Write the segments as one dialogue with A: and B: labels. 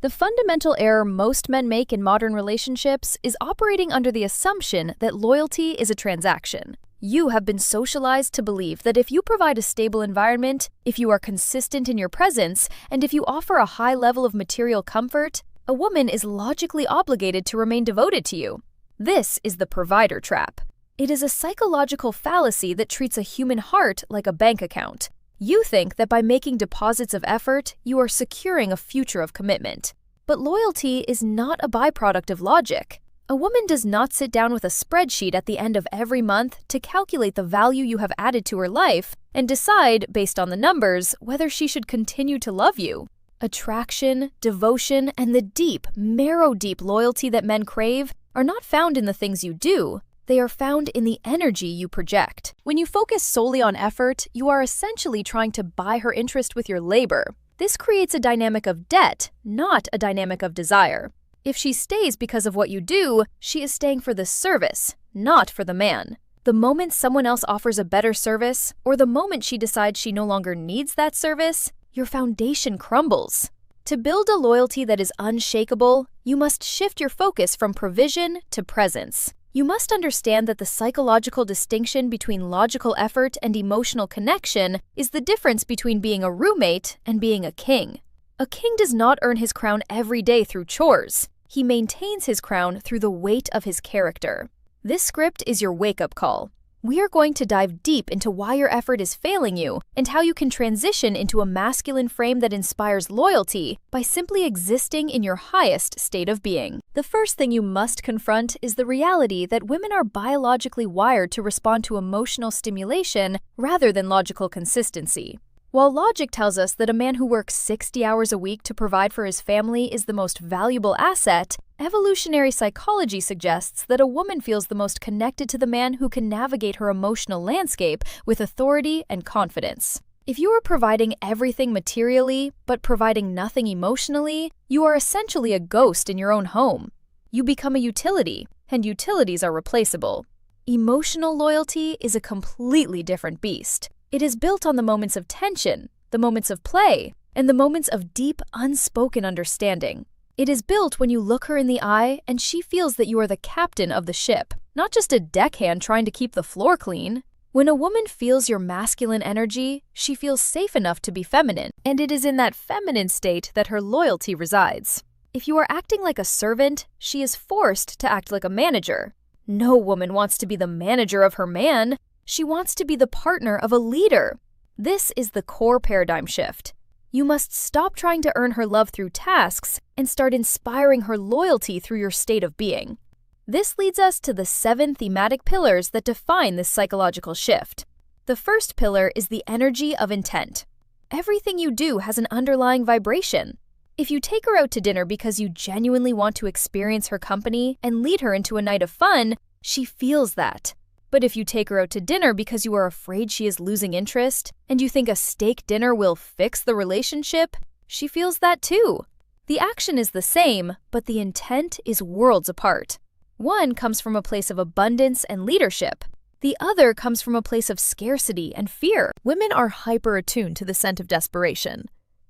A: The fundamental error most men make in modern relationships is operating under the assumption that loyalty is a transaction. You have been socialized to believe that if you provide a stable environment, if you are consistent in your presence, and if you offer a high level of material comfort, a woman is logically obligated to remain devoted to you. This is the provider trap. It is a psychological fallacy that treats a human heart like a bank account. You think that by making deposits of effort, you are securing a future of commitment. But loyalty is not a byproduct of logic. A woman does not sit down with a spreadsheet at the end of every month to calculate the value you have added to her life and decide, based on the numbers, whether she should continue to love you. Attraction, devotion, and the deep, marrow-deep loyalty that men crave are not found in the things you do. They are found in the energy you project. When you focus solely on effort, you are essentially trying to buy her interest with your labor. This creates a dynamic of debt, not a dynamic of desire. If she stays because of what you do, she is staying for the service, not for the man. The moment someone else offers a better service, or the moment she decides she no longer needs that service, your foundation crumbles. To build a loyalty that is unshakable, you must shift your focus from provision to presence. You must understand that the psychological distinction between logical effort and emotional connection is the difference between being a roommate and being a king. A king does not earn his crown every day through chores. He maintains his crown through the weight of his character. This script is your wake-up call. We are going to dive deep into why your effort is failing you and how you can transition into a masculine frame that inspires loyalty by simply existing in your highest state of being. The first thing you must confront is the reality that women are biologically wired to respond to emotional stimulation rather than logical consistency. While logic tells us that a man who works 60 hours a week to provide for his family is the most valuable asset, evolutionary psychology suggests that a woman feels the most connected to the man who can navigate her emotional landscape with authority and confidence. If you are providing everything materially, but providing nothing emotionally, you are essentially a ghost in your own home. You become a utility, and utilities are replaceable. Emotional loyalty is a completely different beast. It is built on the moments of tension, the moments of play, and the moments of deep, unspoken understanding. It is built when you look her in the eye and she feels that you are the captain of the ship, not just a deckhand trying to keep the floor clean. When a woman feels your masculine energy, she feels safe enough to be feminine, and it is in that feminine state that her loyalty resides. If you are acting like a servant, she is forced to act like a manager. No woman wants to be the manager of her man. She wants to be the partner of a leader. This is the core paradigm shift. You must stop trying to earn her love through tasks and start inspiring her loyalty through your state of being. This leads us to the 7 thematic pillars that define this psychological shift. The first pillar is the energy of intent. Everything you do has an underlying vibration. If you take her out to dinner because you genuinely want to experience her company and lead her into a night of fun, she feels that. But if you take her out to dinner because you are afraid she is losing interest, and you think a steak dinner will fix the relationship, she feels that too. The action is the same, but the intent is worlds apart. One comes from a place of abundance and leadership. The other comes from a place of scarcity and fear. Women are hyper-attuned to the scent of desperation.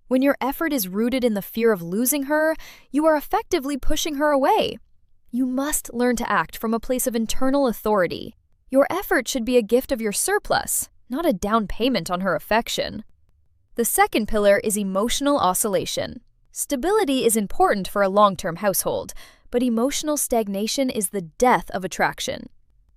A: When your effort is rooted in the fear of losing her, you are effectively pushing her away. You must learn to act from a place of internal authority. Your effort should be a gift of your surplus, not a down payment on her affection. The second pillar is emotional oscillation. Stability is important for a long-term household, but emotional stagnation is the death of attraction.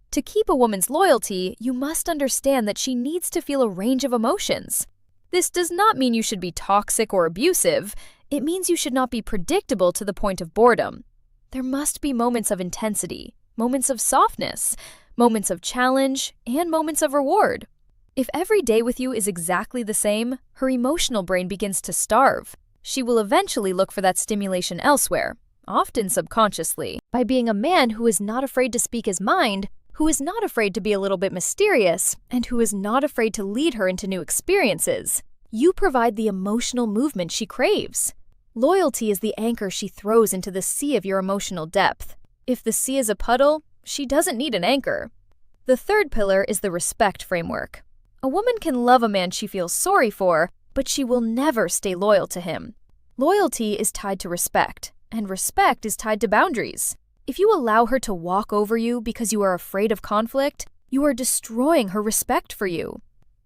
A: To keep a woman's loyalty, you must understand that she needs to feel a range of emotions. This does not mean you should be toxic or abusive. It means you should not be predictable to the point of boredom. There must be moments of intensity, moments of softness, moments of challenge, and moments of reward. If every day with you is exactly the same, her emotional brain begins to starve. She will eventually look for that stimulation elsewhere, often subconsciously. By being a man who is not afraid to speak his mind, who is not afraid to be a little bit mysterious, and who is not afraid to lead her into new experiences, you provide the emotional movement she craves. Loyalty is the anchor she throws into the sea of your emotional depth. If the sea is a puddle, she doesn't need an anchor. The third pillar is the respect framework. A woman can love a man she feels sorry for, but she will never stay loyal to him. Loyalty is tied to respect, and respect is tied to boundaries. If you allow her to walk over you because you are afraid of conflict, you are destroying her respect for you.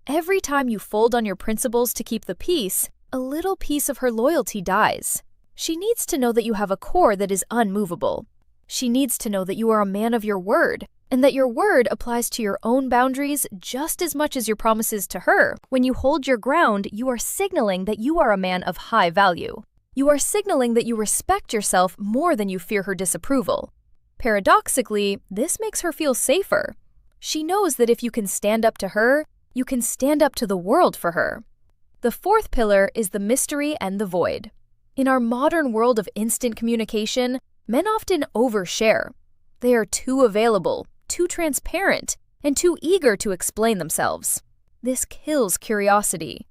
A: Every time you fold on your principles to keep the peace, a little piece of her loyalty dies. She needs to know that you have a core that is unmovable. She needs to know that you are a man of your word, and that your word applies to your own boundaries just as much as your promises to her. When you hold your ground, you are signaling that you are a man of high value. You are signaling that you respect yourself more than you fear her disapproval. Paradoxically, this makes her feel safer. She knows that if you can stand up to her, you can stand up to the world for her. The fourth pillar is the mystery and the void. In our modern world of instant communication, men often overshare. They are too available, too transparent, and too eager to explain themselves. This kills curiosity.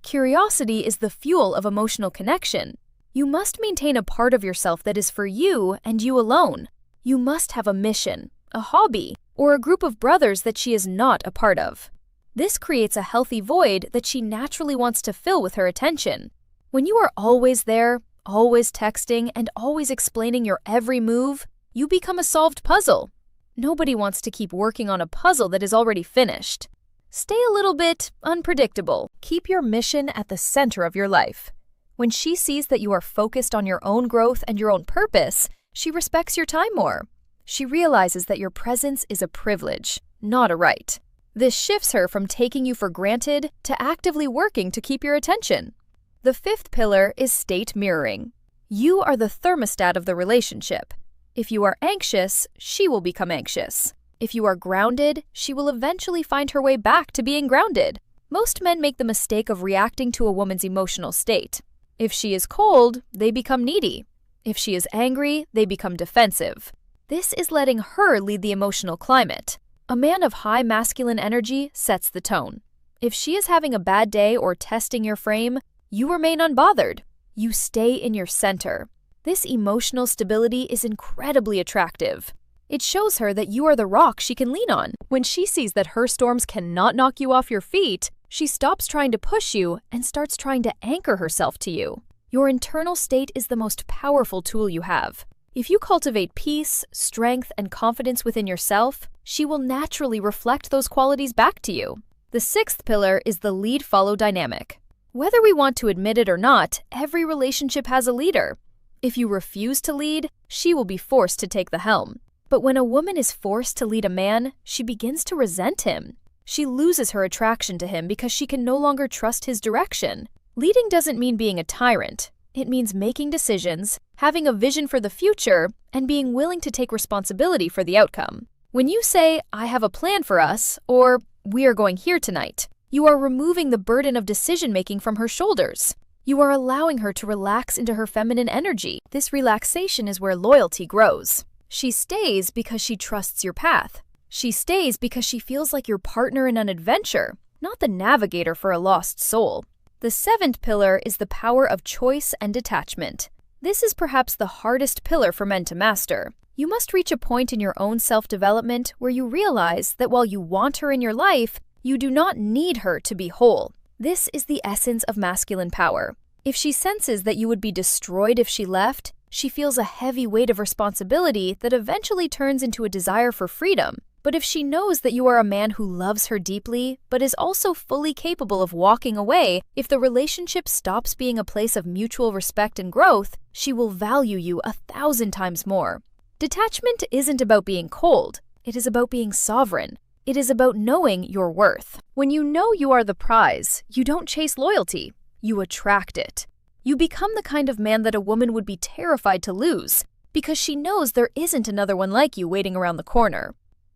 A: Curiosity is the fuel of emotional connection. You must maintain a part of yourself that is for you and you alone. You must have a mission, a hobby, or a group of brothers that she is not a part of. This creates a healthy void that she naturally wants to fill with her attention. When you are always there, always texting, and always explaining your every move, you become a solved puzzle. Nobody wants to keep working on a puzzle that is already finished. Stay a little bit unpredictable. Keep your mission at the center of your life. When she sees that you are focused on your own growth and your own purpose, she respects your time more. She realizes that your presence is a privilege, not a right. This shifts her from taking you for granted to actively working to keep your attention. The fifth pillar is state mirroring. You are the thermostat of the relationship. If you are anxious, she will become anxious. If you are grounded, she will eventually find her way back to being grounded. Most men make the mistake of reacting to a woman's emotional state. If she is cold, they become needy. If she is angry, they become defensive. This is letting her lead the emotional climate. A man of high masculine energy sets the tone. If she is having a bad day or testing your frame, you remain unbothered. You stay in your center. This emotional stability is incredibly attractive. It shows her that you are the rock she can lean on. When she sees that her storms cannot knock you off your feet, she stops trying to push you and starts trying to anchor herself to you. Your internal state is the most powerful tool you have. If you cultivate peace, strength, and confidence within yourself, she will naturally reflect those qualities back to you. The sixth pillar is the lead-follow dynamic. Whether we want to admit it or not, every relationship has a leader. If you refuse to lead, she will be forced to take the helm. But when a woman is forced to lead a man, she begins to resent him. She loses her attraction to him because she can no longer trust his direction. Leading doesn't mean being a tyrant. It means making decisions, having a vision for the future, and being willing to take responsibility for the outcome. When you say, "I have a plan for us," or "we are going here tonight," you are removing the burden of decision-making from her shoulders. You are allowing her to relax into her feminine energy. This relaxation is where loyalty grows. She stays because she trusts your path. She stays because she feels like your partner in an adventure, not the navigator for a lost soul. The seventh pillar is the power of choice and detachment. This is perhaps the hardest pillar for men to master. You must reach a point in your own self-development where you realize that while you want her in your life, you do not need her to be whole. This is the essence of masculine power. If she senses that you would be destroyed if she left, she feels a heavy weight of responsibility that eventually turns into a desire for freedom. But if she knows that you are a man who loves her deeply, but is also fully capable of walking away if the relationship stops being a place of mutual respect and growth, she will value you 1,000 times more. Detachment isn't about being cold. It is about being sovereign. It is about knowing your worth. When you know you are the prize, you don't chase loyalty. You attract it. You become the kind of man that a woman would be terrified to lose because she knows there isn't another one like you waiting around the corner.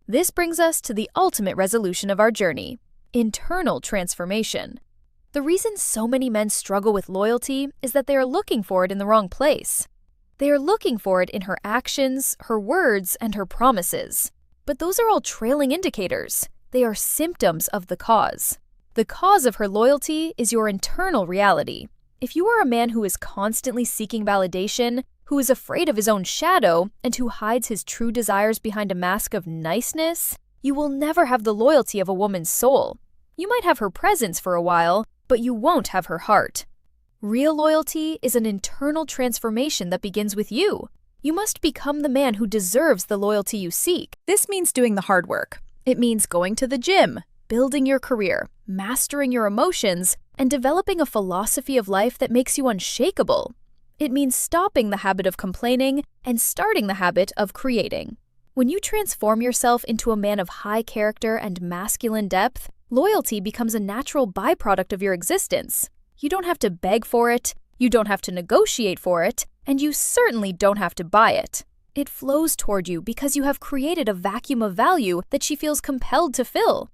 A: This brings us to the ultimate resolution of our journey: internal transformation. The reason so many men struggle with loyalty is that they are looking for it in the wrong place. They are looking for it in her actions, her words, and her promises. But those are all trailing indicators. They are symptoms of the cause. The cause of her loyalty is your internal reality. If you are a man who is constantly seeking validation, who is afraid of his own shadow, and who hides his true desires behind a mask of niceness, you will never have the loyalty of a woman's soul. You might have her presence for a while, but you won't have her heart. Real loyalty is an internal transformation that begins with you. You must become the man who deserves the loyalty you seek. This means doing the hard work. It means going to the gym, building your career, mastering your emotions, and developing a philosophy of life that makes you unshakable. It means stopping the habit of complaining and starting the habit of creating. When you transform yourself into a man of high character and masculine depth, loyalty becomes a natural byproduct of your existence. You don't have to beg for it, you don't have to negotiate for it, and you certainly don't have to buy it. It flows toward you because you have created a vacuum of value that she feels compelled to fill.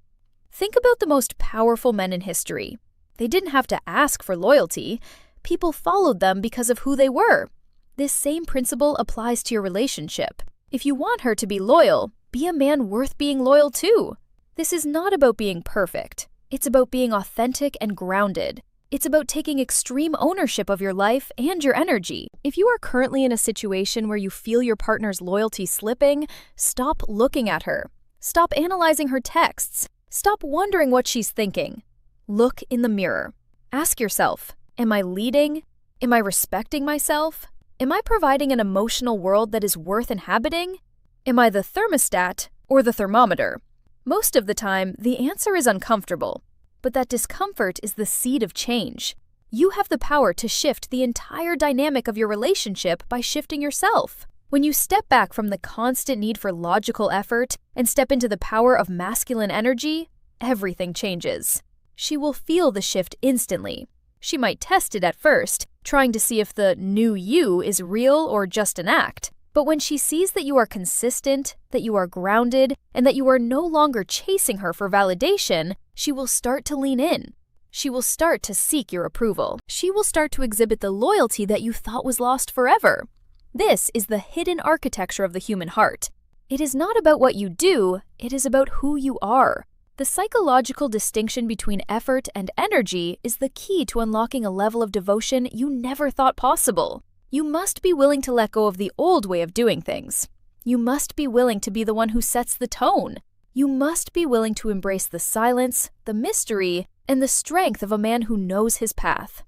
A: Think about the most powerful men in history. They didn't have to ask for loyalty. People followed them because of who they were. This same principle applies to your relationship. If you want her to be loyal, be a man worth being loyal to. This is not about being perfect. It's about being authentic and grounded. It's about taking extreme ownership of your life and your energy. If you are currently in a situation where you feel your partner's loyalty slipping, stop looking at her. Stop analyzing her texts. Stop wondering what she's thinking. Look in the mirror. Ask yourself, am I leading? Am I respecting myself? Am I providing an emotional world that is worth inhabiting? Am I the thermostat or the thermometer? Most of the time, the answer is uncomfortable. But that discomfort is the seed of change. You have the power to shift the entire dynamic of your relationship by shifting yourself. When you step back from the constant need for logical effort and step into the power of masculine energy, everything changes. She will feel the shift instantly. She might test it at first, trying to see if the new you is real or just an act. But when she sees that you are consistent, that you are grounded, and that you are no longer chasing her for validation, she will start to lean in. She will start to seek your approval. She will start to exhibit the loyalty that you thought was lost forever. This is the hidden architecture of the human heart. It is not about what you do, it is about who you are. The psychological distinction between effort and energy is the key to unlocking a level of devotion you never thought possible. You must be willing to let go of the old way of doing things. You must be willing to be the one who sets the tone. You must be willing to embrace the silence, the mystery, and the strength of a man who knows his path.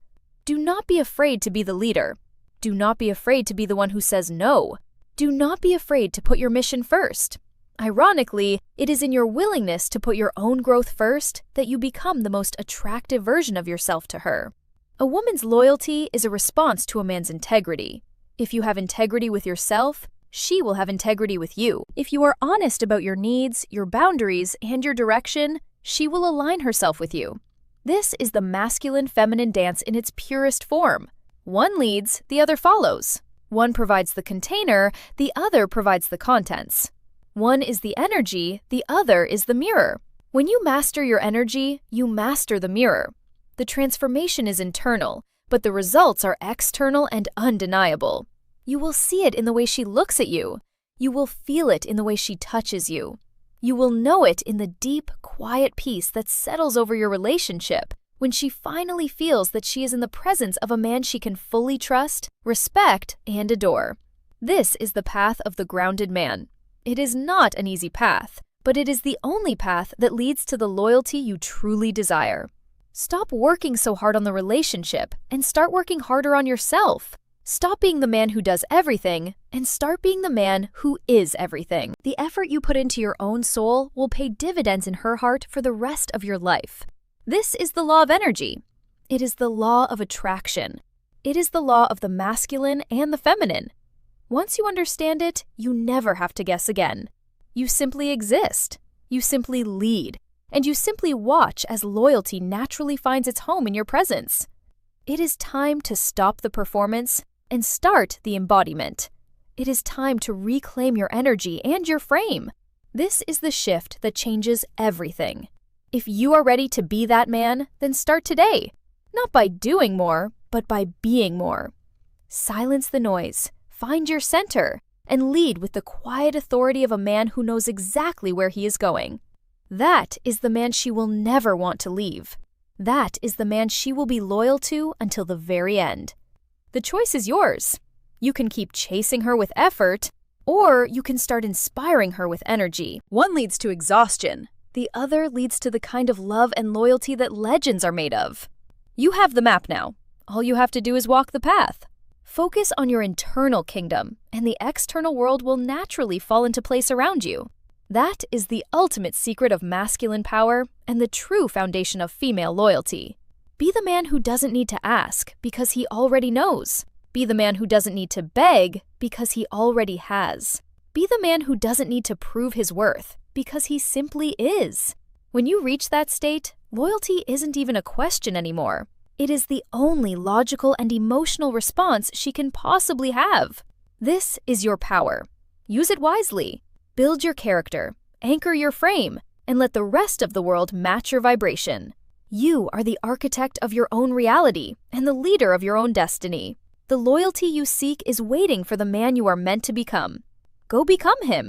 A: Do not be afraid to be the leader. Do not be afraid to be the one who says no. Do not be afraid to put your mission first. Ironically, it is in your willingness to put your own growth first that you become the most attractive version of yourself to her. A woman's loyalty is a response to a man's integrity. If you have integrity with yourself, she will have integrity with you. If you are honest about your needs, your boundaries, and your direction, she will align herself with you. This is the masculine-feminine dance in its purest form. One leads, the other follows. One provides the container, the other provides the contents. One is the energy, the other is the mirror. When you master your energy, you master the mirror. The transformation is internal, but the results are external and undeniable. You will see it in the way she looks at you. You will feel it in the way she touches you. You will know it in the deep, quiet peace that settles over your relationship when she finally feels that she is in the presence of a man she can fully trust, respect, and adore. This is the path of the grounded man. It is not an easy path, but it is the only path that leads to the loyalty you truly desire. Stop working so hard on the relationship and start working harder on yourself. Stop being the man who does everything and start being the man who is everything. The effort you put into your own soul will pay dividends in her heart for the rest of your life. This is the law of energy. It is the law of attraction. It is the law of the masculine and the feminine. Once you understand it, you never have to guess again. You simply exist. You simply lead. And you simply watch as loyalty naturally finds its home in your presence. It is time to stop the performance and start the embodiment. It is time to reclaim your energy and your frame. This is the shift that changes everything. If you are ready to be that man, then start today. Not by doing more, but by being more. Silence the noise, find your center, and lead with the quiet authority of a man who knows exactly where he is going. That is the man she will never want to leave. That is the man she will be loyal to until the very end. The choice is yours. You can keep chasing her with effort, or you can start inspiring her with energy. One leads to exhaustion. The other leads to the kind of love and loyalty that legends are made of. You have the map now. All you have to do is walk the path. Focus on your internal kingdom, and the external world will naturally fall into place around you. That is the ultimate secret of masculine power and the true foundation of female loyalty. Be the man who doesn't need to ask because he already knows. Be the man who doesn't need to beg because he already has. Be the man who doesn't need to prove his worth because he simply is. When you reach that state, loyalty isn't even a question anymore. It is the only logical and emotional response she can possibly have. This is your power. Use it wisely. Build your character, anchor your frame, and let the rest of the world match your vibration. You are the architect of your own reality and the leader of your own destiny. The loyalty you seek is waiting for the man you are meant to become. Go become him.